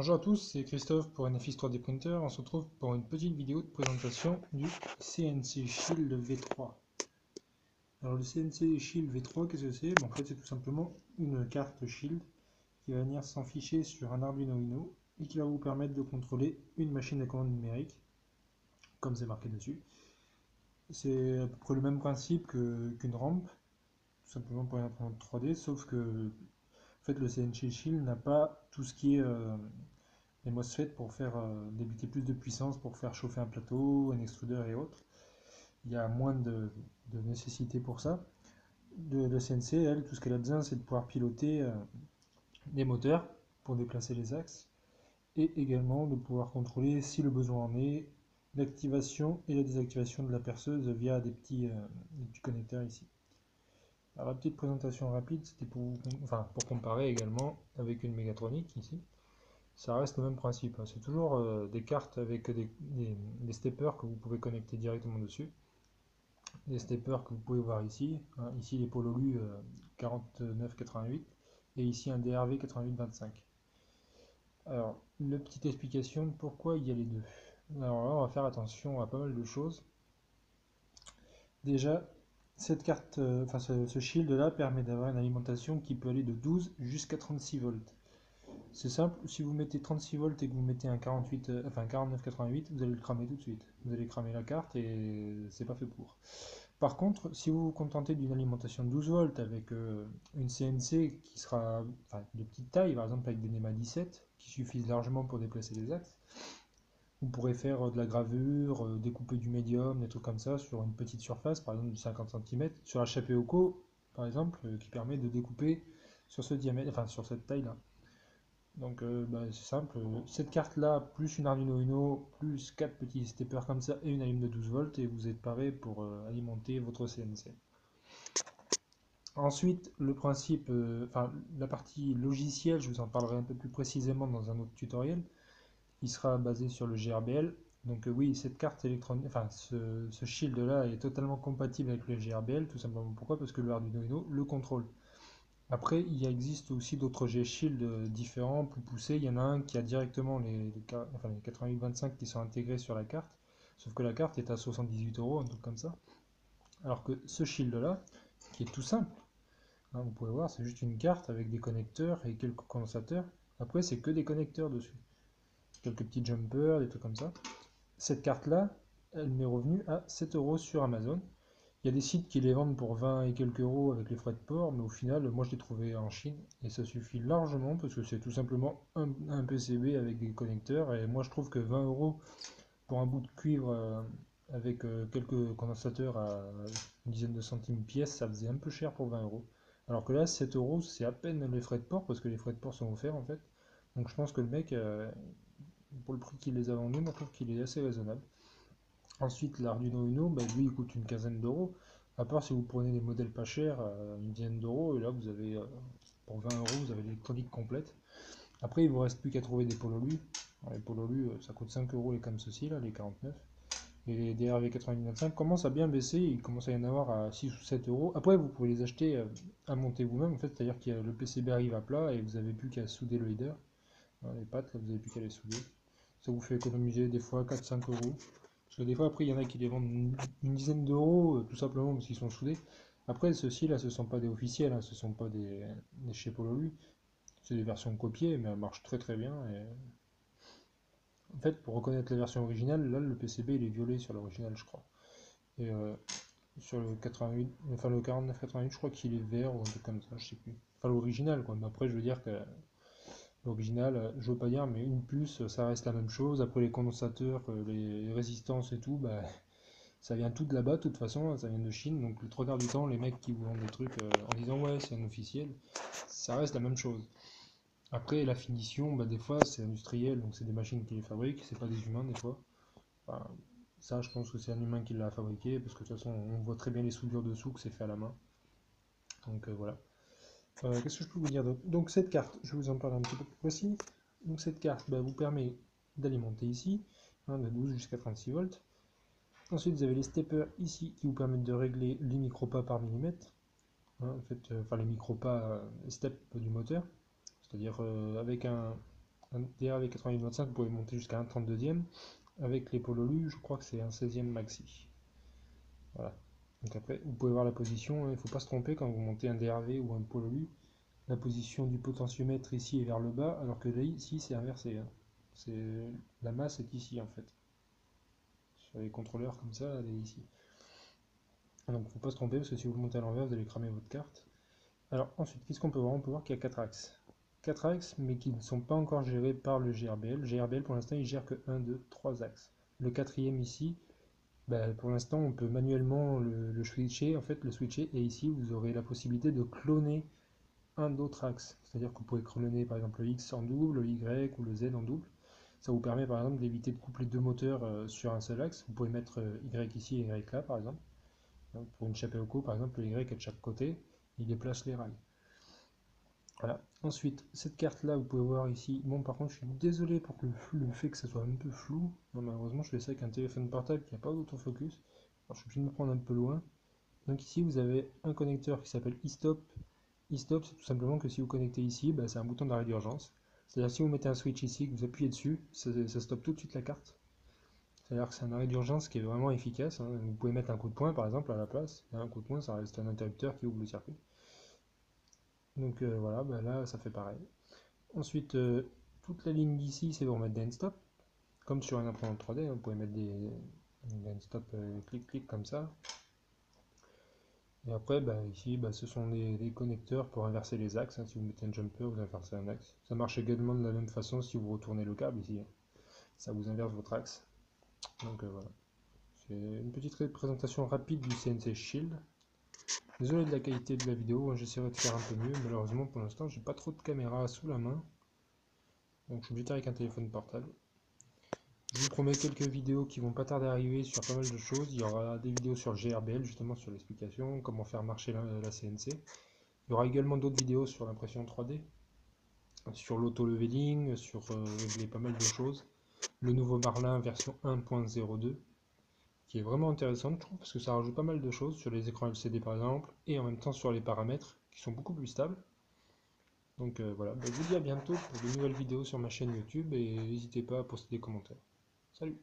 Bonjour à tous, c'est Christophe pour NFX 3D Printer. On se retrouve pour une petite vidéo de présentation du CNC Shield V3. Alors le CNC Shield V3, qu'est-ce que c'est? En fait, c'est tout simplement une carte Shield qui va venir s'enficher sur un Arduino Uno et qui va vous permettre de contrôler une machine à commande numérique, comme c'est marqué dessus. C'est à peu près le même principe qu'une rampe, tout simplement pour une imprimante 3D, sauf que en fait, le CNC Shield n'a pas tout ce qui est les MOSFET pour faire débuter plus de puissance, pour faire chauffer un plateau, un extrudeur et autres. Il y a moins de nécessité pour ça. Le CNC, elle, tout ce qu'elle a besoin, c'est de pouvoir piloter des moteurs pour déplacer les axes et également de pouvoir contrôler, si le besoin en est, l'activation et la désactivation de la perceuse via des petits connecteurs ici. Alors la petite présentation rapide, c'était pour comparer également avec une mégatronique ici. Ça reste le même principe, hein. C'est toujours des cartes avec des steppers que vous pouvez connecter directement dessus. Des steppers que vous pouvez voir ici, hein. Ici les Pololu 4988 et ici un DRV 8825. Alors, une petite explication de pourquoi il y a les deux. Alors là, on va faire attention à pas mal de choses. Déjà, cette carte, ce shield là permet d'avoir une alimentation qui peut aller de 12 jusqu'à 36 volts. C'est simple, si vous mettez 36 volts et que vous mettez un 4988, vous allez le cramer tout de suite. Vous allez cramer la carte et c'est pas fait pour. Par contre, si vous vous contentez d'une alimentation de 12 volts avec une CNC qui sera de petite taille, par exemple avec des NEMA 17, qui suffisent largement pour déplacer les axes, vous pourrez faire de la gravure, découper du médium, des trucs comme ça sur une petite surface, par exemple de 50 cm, sur HAP Oco, par exemple, qui permet de découper sur ce diamètre, sur cette taille-là. Donc c'est simple, cette carte là, plus une Arduino Uno, plus 4 petits steppers comme ça et une allume de 12 volts et vous êtes paré pour alimenter votre CNC. Ensuite, le principe, la partie logicielle, je vous en parlerai un peu plus précisément dans un autre tutoriel, qui sera basé sur le GRBL. Donc oui, cette carte électronique, ce shield là est totalement compatible avec le GRBL, tout simplement pourquoi? Parce que le Arduino Uno le contrôle. Après, il existe aussi d'autres G-Shield différents, plus poussés. Il y en a un qui a directement les 8825 qui sont intégrés sur la carte, sauf que la carte est à 78 €, un truc comme ça. Alors que ce Shield là, qui est tout simple, hein, vous pouvez voir, c'est juste une carte avec des connecteurs et quelques condensateurs. Après, c'est que des connecteurs dessus. Quelques petits jumpers, des trucs comme ça. Cette carte là, elle m'est revenue à 7 € sur Amazon. Il y a des sites qui les vendent pour 20 et quelques euros avec les frais de port, mais au final, moi je l'ai trouvé en Chine et ça suffit largement parce que c'est tout simplement un PCB avec des connecteurs. Et moi je trouve que 20 € pour un bout de cuivre avec quelques condensateurs à une dizaine de centimes pièce, ça faisait un peu cher pour 20 €. Alors que là, 7 € c'est à peine les frais de port parce que les frais de port sont offerts en fait. Donc je pense que le mec, pour le prix qu'il les a vendus, moi je trouve qu'il est assez raisonnable. Ensuite, l'Arduino Uno, lui, il coûte une quinzaine d'euros. À part si vous prenez des modèles pas chers, une dizaine d'euros, et là, vous avez, pour 20 €, vous avez l'électronique complète. Après, il vous reste plus qu'à trouver des Pololu. Alors, les Pololu, ça coûte 5 € les comme ceci, là, les 49. Et les DRV 8025 commencent à bien baisser, il commence à y en avoir à 6 ou 7 €. Après, vous pouvez les acheter à monter vous-même, en fait, c'est-à-dire que le PCB arrive à plat et vous n'avez plus qu'à souder le header. Les pattes, là, vous n'avez plus qu'à les souder. Ça vous fait économiser des fois 4-5 €. Parce que des fois, après, il y en a qui les vendent une dizaine d'euros, tout simplement parce qu'ils sont soudés. Après, ceux-ci, là, ce ne sont pas des officiels, hein, ce ne sont pas des chez Pololu. C'est des versions copiées, mais elles marchent très très bien. Et en fait, pour reconnaître la version originale, là, le PCB, il est violet sur l'original, je crois. Et sur le 88, enfin le 4988, je crois qu'il est vert ou un truc comme ça, je sais plus. Enfin, l'original, quoi. Mais après, je veux dire que l'original, je veux pas dire, mais une puce, ça reste la même chose. Après, les condensateurs, les résistances et tout, ça vient tout de là-bas, de toute façon, ça vient de Chine. Donc, le trois quarts du temps, les mecs qui vous vendent des trucs en disant ouais, c'est un officiel, ça reste la même chose. Après, la finition, des fois, c'est industriel, donc c'est des machines qui les fabriquent, c'est pas des humains, des fois. Enfin, ça, je pense que c'est un humain qui l'a fabriqué, parce que de toute façon, on voit très bien les soudures dessous que c'est fait à la main. Donc, voilà. Qu'est-ce que je peux vous dire d'autre? Donc cette carte, je vais vous en parler un petit peu plus précis. Donc cette carte vous permet d'alimenter ici, de 12 jusqu'à 36 volts. Ensuite vous avez les steppers ici qui vous permettent de régler les micropas par millimètre. En fait, les micropas step du moteur. C'est-à-dire avec un un DRV 8825, vous pouvez monter jusqu'à un 32e. Avec les Pololu, je crois que c'est un 16e maxi. Voilà. Donc après, vous pouvez voir la position, il ne faut pas se tromper quand vous montez un DRV ou un Pololu. La position du potentiomètre ici est vers le bas, alors que là, ici, c'est inversé. Hein. La masse est ici, en fait. Sur les contrôleurs, comme ça, elle est ici. Donc, il ne faut pas se tromper, parce que si vous le montez à l'envers, vous allez cramer votre carte. Alors, ensuite, qu'est-ce qu'on peut voir? On peut voir qu'il y a 4 axes. 4 axes, mais qui ne sont pas encore gérés par le GRBL. Le GRBL, pour l'instant, il gère que 1, 2, 3 axes. Le quatrième ici, bah, pour l'instant, on peut manuellement le switcher. En fait, le switcher, et ici, vous aurez la possibilité de cloner un d'autres axes. C'est-à-dire que vous pouvez cloner, par exemple, le X en double, le Y ou le Z en double. Ça vous permet, par exemple, d'éviter de coupler deux moteurs sur un seul axe. Vous pouvez mettre Y ici et Y là, par exemple. Donc, pour une Chapéoco, par exemple, le Y est de chaque côté. Il déplace les rails. Voilà. Ensuite, cette carte-là, vous pouvez voir ici. Bon, par contre, je suis désolé pour le fait que ça soit un peu flou. Non, malheureusement, je fais ça avec un téléphone portable qui n'a pas d'autofocus. Alors, je suis obligé de me prendre un peu loin. Donc ici, vous avez un connecteur qui s'appelle e-stop. E-stop, c'est tout simplement que si vous connectez ici, bah, c'est un bouton d'arrêt d'urgence. C'est-à-dire si vous mettez un switch ici, que vous appuyez dessus, ça stoppe tout de suite la carte. C'est-à-dire que c'est un arrêt d'urgence qui est vraiment efficace. Hein. Vous pouvez mettre un coup de poing, par exemple, à la place. Et un coup de poing, ça reste un interrupteur qui ouvre le circuit. Donc voilà, bah là ça fait pareil. Ensuite, toute la ligne d'ici, c'est pour mettre des end-stop. Comme sur une imprimante 3D, hein, vous pouvez mettre des end-stop clic-clic comme ça. Et après, bah, ici, bah, ce sont des connecteurs pour inverser les axes. Hein. Si vous mettez un jumper, vous inversez un axe. Ça marche également de la même façon si vous retournez le câble ici. Hein. Ça vous inverse votre axe. Donc voilà. C'est une petite présentation rapide du CNC Shield. Désolé de la qualité de la vidéo, hein, j'essaierai de faire un peu mieux. Malheureusement, pour l'instant, j'ai pas trop de caméra sous la main. Donc je suis obligé avec un téléphone portable. Je vous promets quelques vidéos qui vont pas tarder à arriver sur pas mal de choses. Il y aura des vidéos sur le GRBL, justement sur l'explication, comment faire marcher la CNC. Il y aura également d'autres vidéos sur l'impression 3D, sur l'auto-leveling, sur régler pas mal de choses. Le nouveau Marlin version 1.02, qui est vraiment intéressant, je trouve, parce que ça rajoute pas mal de choses sur les écrans LCD par exemple, et en même temps sur les paramètres, qui sont beaucoup plus stables. Donc voilà, bah, je vous dis à bientôt pour de nouvelles vidéos sur ma chaîne YouTube, et n'hésitez pas à poster des commentaires. Salut!